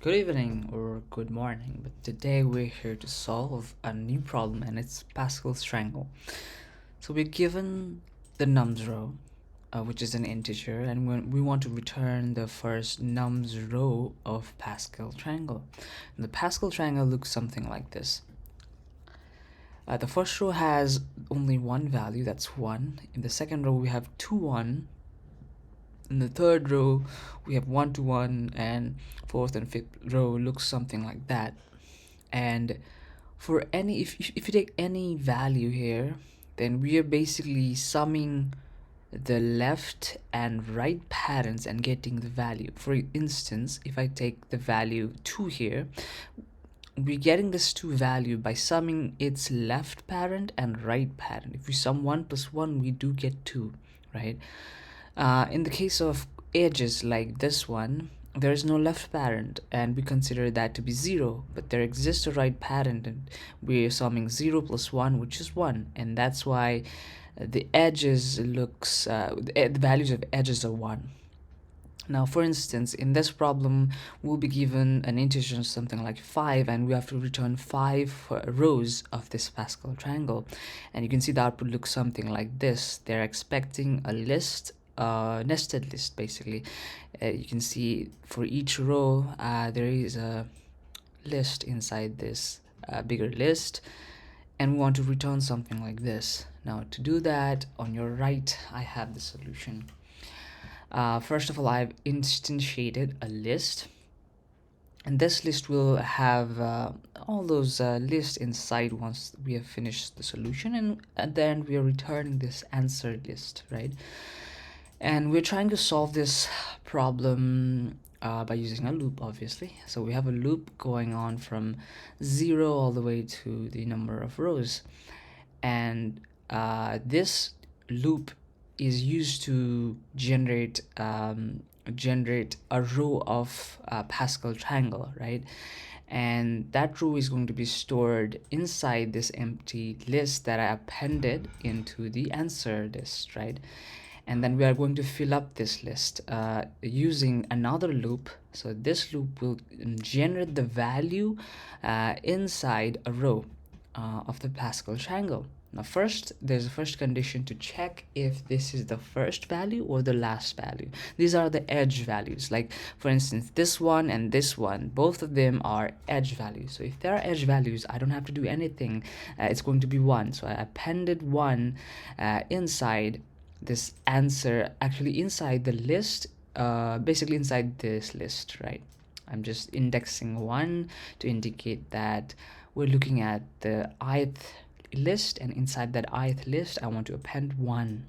Good evening or good morning, but today we're here to solve a new problem, and it's Pascal's triangle. So we're given the nums row, which is an integer, and we want to return the first nums row of Pascal triangle. And the Pascal triangle looks something like this. The first row has only one value, that's 1. In the second row we have 2, 1. In the third row we have 1 to 1, and fourth and fifth row looks something like that. And for any, if you take any value here, then we are basically summing the left and right patterns and getting the value. For instance, if I take the value 2 here, we're getting this 2 value by summing its left parent and right parent. If we sum 1 plus 1, we do get 2, right? In the case of edges like this one, there is no left parent and we consider that to be 0, but there exists a right parent and we're summing 0 plus 1, which is 1, and that's why the edges the values of edges are 1. Now, for instance, in this problem, we'll be given an integer something like 5, and we have to return 5 rows of this Pascal triangle. And you can see the output looks something like this. They're expecting a list, nested list basically. You can see for each row, there is a list inside this bigger list, and we want to return something like this. Now, to do that, on your right, I have the solution. First of all, I've instantiated a list, and this list will have all those lists inside once we have finished the solution, and at the end we are returning this answer list, right? And we're trying to solve this problem by using a loop, obviously. So we have a loop going on from 0 all the way to the number of rows, and this loop is used to generate a row of Pascal triangle, right? And that row is going to be stored inside this empty list that I appended into the answer list, right? And then we are going to fill up this list using another loop. So this loop will generate the value inside a row of the Pascal triangle. Now first, there's a first condition to check if this is the first value or the last value. These are the edge values. Like for instance, this one and this one, both of them are edge values. So if there are edge values, I don't have to do anything. It's going to be 1. So I appended 1 inside this answer, actually inside the list, basically inside this list, right? I'm just indexing 1 to indicate that we're looking at the ith list, and inside that ith list I want to append 1.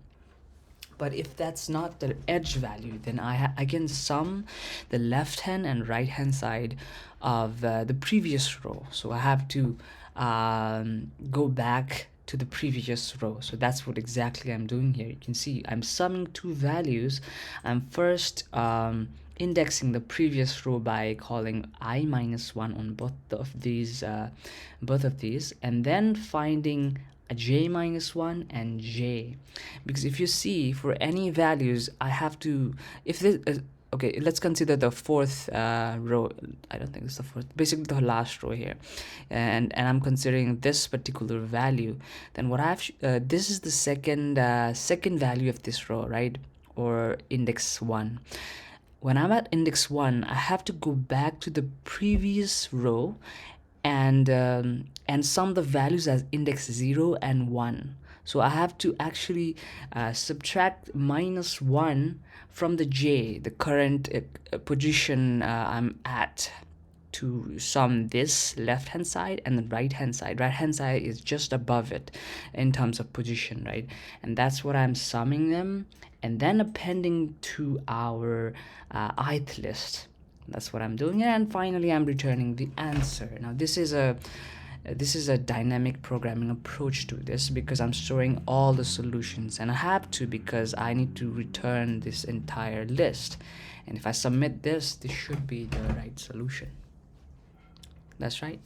But if that's not the edge value, then I can sum the left hand and right hand side of the previous row. So I have to go back to the previous row. So that's what exactly I'm doing here. You can see I'm summing 2 values. I'm first indexing the previous row by calling I minus 1 on both of these, and then finding a j minus 1 and j, because if you see, for any values I have to, if this okay, let's consider the fourth row. I don't think it's the fourth, basically the last row here, and I'm considering this particular value. Then what I have, this is the second value of this row, right, or index 1. When I'm at index 1, I have to go back to the previous row and sum the values as index 0 and 1. So I have to actually subtract minus 1 from the j, the current position I'm at, to sum this left hand side and the right hand side. Right hand side is just above it in terms of position, right? And that's what I'm summing them and then appending to our ith list. That's what I'm doing, and finally I'm returning the answer. Now this is a dynamic programming approach to this, because I'm storing all the solutions, and I have to, because I need to return this entire list. And if I submit this should be the right solution. That's right.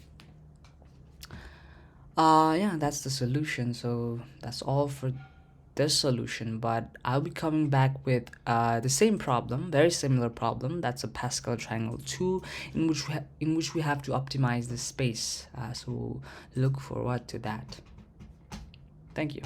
Yeah, that's the solution. So that's all for this solution, but I'll be coming back with the same problem, very similar problem. That's a Pascal triangle 2, in which we have to optimize the space. So look forward to that. Thank you.